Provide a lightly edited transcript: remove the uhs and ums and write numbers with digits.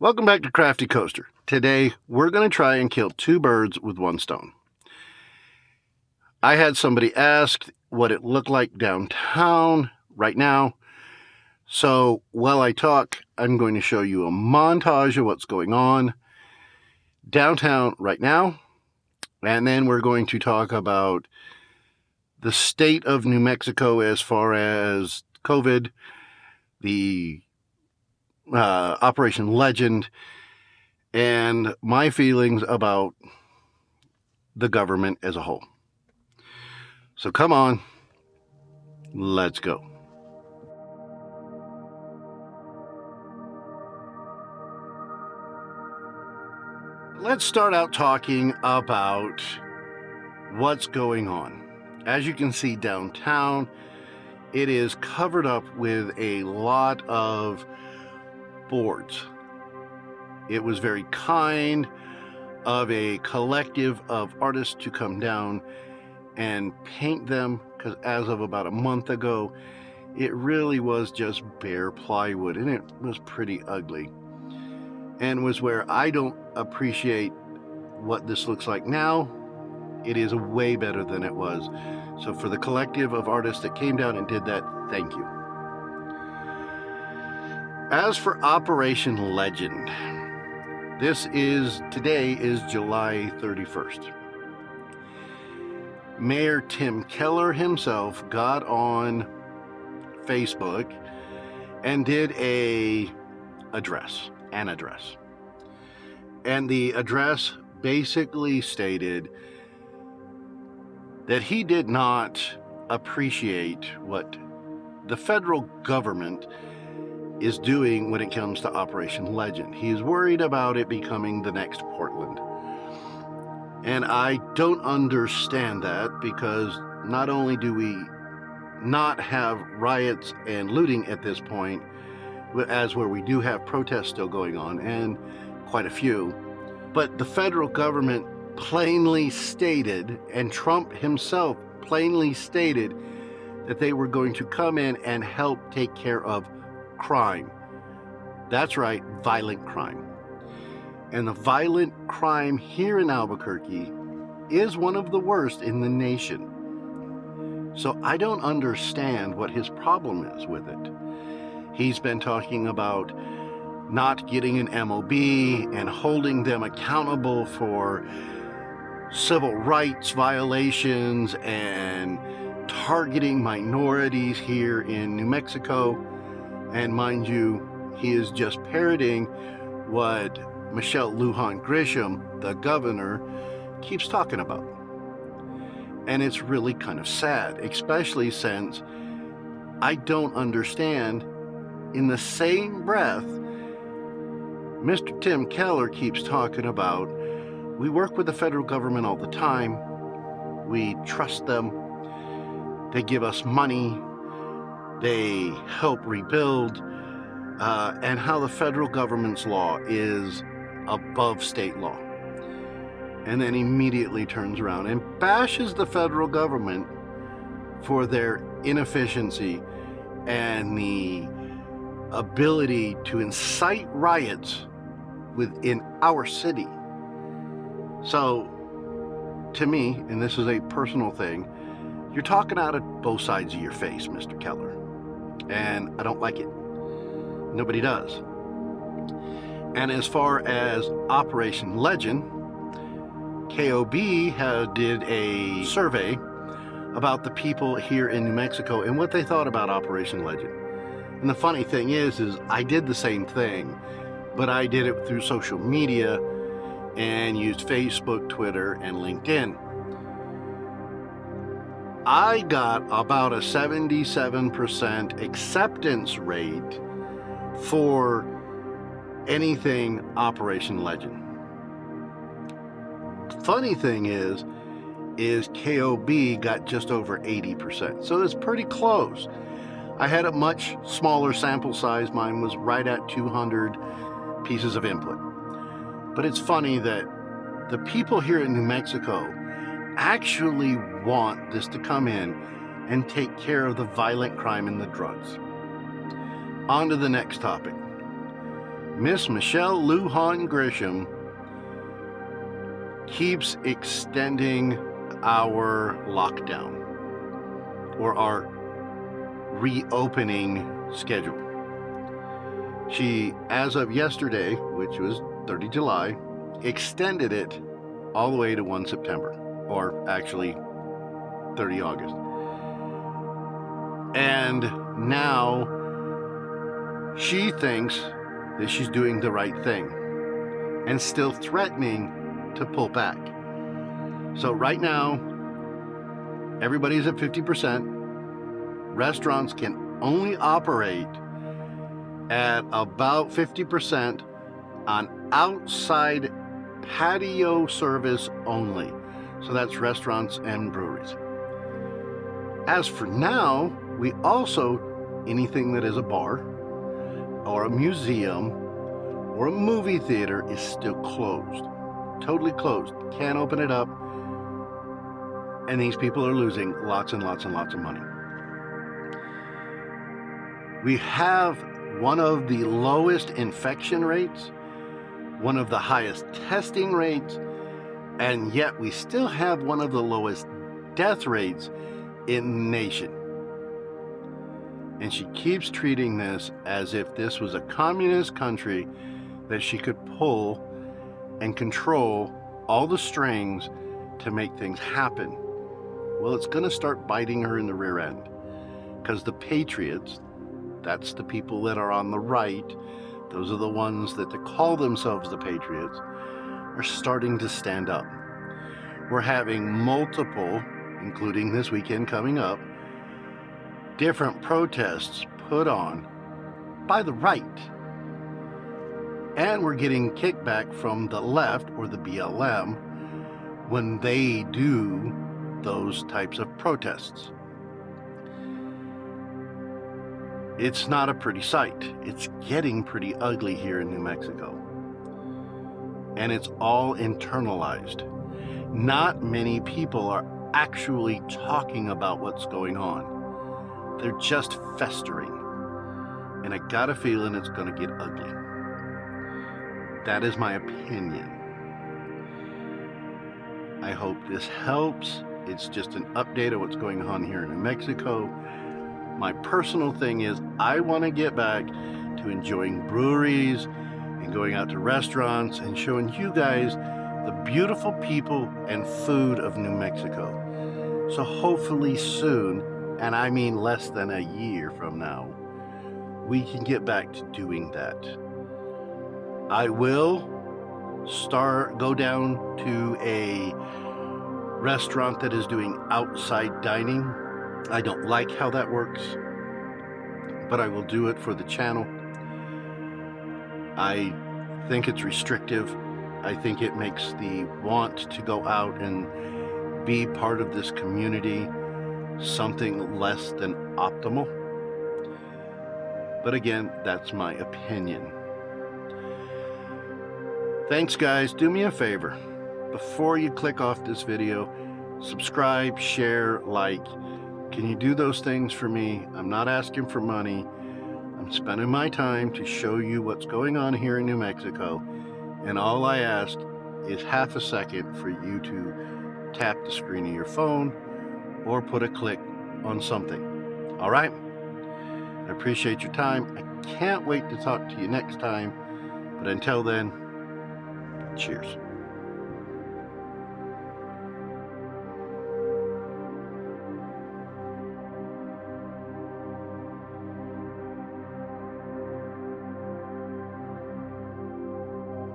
Welcome back to Crafty Coaster. Today, we're going to try and kill two birds with one stone. I had somebody ask what it looked like downtown right now. So while I talk, I'm going to show you a montage of what's going on downtown right now. And then we're going to talk about the state of New Mexico as far as COVID, the Operation Legend, and my feelings about the government as a whole. So come on, let's go. Let's start out talking about what's going on. As you can see downtown, it is covered up with a lot of boards. It was very kind of a collective of artists to come down and paint them, because as of about a month ago, it really was just bare plywood, and it was pretty ugly, and was where I don't appreciate what this looks like now. It is way better than it was. So for the collective of artists that came down and did that, thank you. As for Operation Legend, today is July 31st. Mayor Tim Keller himself got on Facebook and did an address. And the address basically stated that he did not appreciate what the federal government is doing when it comes to Operation Legend. He's worried about it becoming the next Portland. And I don't understand that, because not only do we not have riots and looting at this point, as where we do have protests still going on, and quite a few, but the federal government plainly stated, and Trump himself plainly stated, that they were going to come in and help take care of crime. That's right, violent crime. And the violent crime here in Albuquerque is one of the worst in the nation. So I don't understand what his problem is with it. He's been talking about not getting an MOB and holding them accountable for civil rights violations and targeting minorities here in New Mexico. And mind you, he is just parroting what Lujan-Grishem, the governor, keeps talking about. And it's really kind of sad, especially since I don't understand, in the same breath, Mr. Tim Keller keeps talking about, we work with the federal government all the time, we trust them, they give us money, they help rebuild, and how the federal government's law is above state law. And then immediately turns around and bashes the federal government for their inefficiency and the ability to incite riots within our city. So, to me, and this is a personal thing, you're talking out of both sides of your face, Mr. Keller. And I don't like it. Nobody does. And as far as Operation Legend, KOB did a survey about the people here in New Mexico and what they thought about Operation Legend. And the funny thing is I did the same thing, but I did it through social media and used Facebook, Twitter, and LinkedIn. I got about a 77% acceptance rate for anything Operation Legend. Funny thing is KOB got just over 80%, so it's pretty close. I had a much smaller sample size. Mine was right at 200 pieces of input. But it's funny that the people here in New Mexico actually want this to come in and take care of the violent crime and the drugs. On to the next topic. Miss Michelle Lujan-Grishem keeps extending our lockdown or our reopening schedule. She, as of yesterday, which was 30 July, extended it all the way to 1 September, or actually 30 August. And now she thinks that she's doing the right thing and still threatening to pull back. So right now, everybody's at 50%. Restaurants can only operate at about 50% on outside patio service only. So that's restaurants and breweries. As for now, we also, anything that is a bar or a museum or a movie theater is still closed. Totally closed. Can't open it up. And these people are losing lots and lots and lots of money. We have one of the lowest infection rates, one of the highest testing rates, and yet we still have one of the lowest death rates in the nation. And she keeps treating this as if this was a communist country that she could pull and control all the strings to make things happen. Well, it's going to start biting her in the rear end, because the patriots, that's the people that are on the right, those are the ones that call themselves the patriots, are starting to stand up. We're having multiple, including this weekend coming up, different protests put on by the right. And we're getting kickback from the left, or the BLM, when they do those types of protests. It's not a pretty sight. It's getting pretty ugly here in New Mexico. And it's all internalized. Not many people are actually talking about what's going on. They're just festering. And I got a feeling it's going to get ugly. That is my opinion. I hope this helps. It's just an update of what's going on here in New Mexico. My personal thing is I want to get back to enjoying breweries and going out to restaurants and showing you guys the beautiful people and food of New Mexico. So hopefully soon, and I mean less than a year from now, we can get back to doing that. I will go down to a restaurant that is doing outside dining. I don't like how that works, but I will do it for the channel. I think it's restrictive. I think it makes the want to go out and be part of this community something less than optimal. But again, that's my opinion. Thanks, guys. Do me a favor. Before you click off this video, subscribe, share, like. Can you do those things for me? I'm not asking for money. I'm spending my time to show you what's going on here in New Mexico. And all I ask is half a second for you to tap the screen of your phone or put a click on something. All right? I appreciate your time. I can't wait to talk to you next time. But until then, cheers.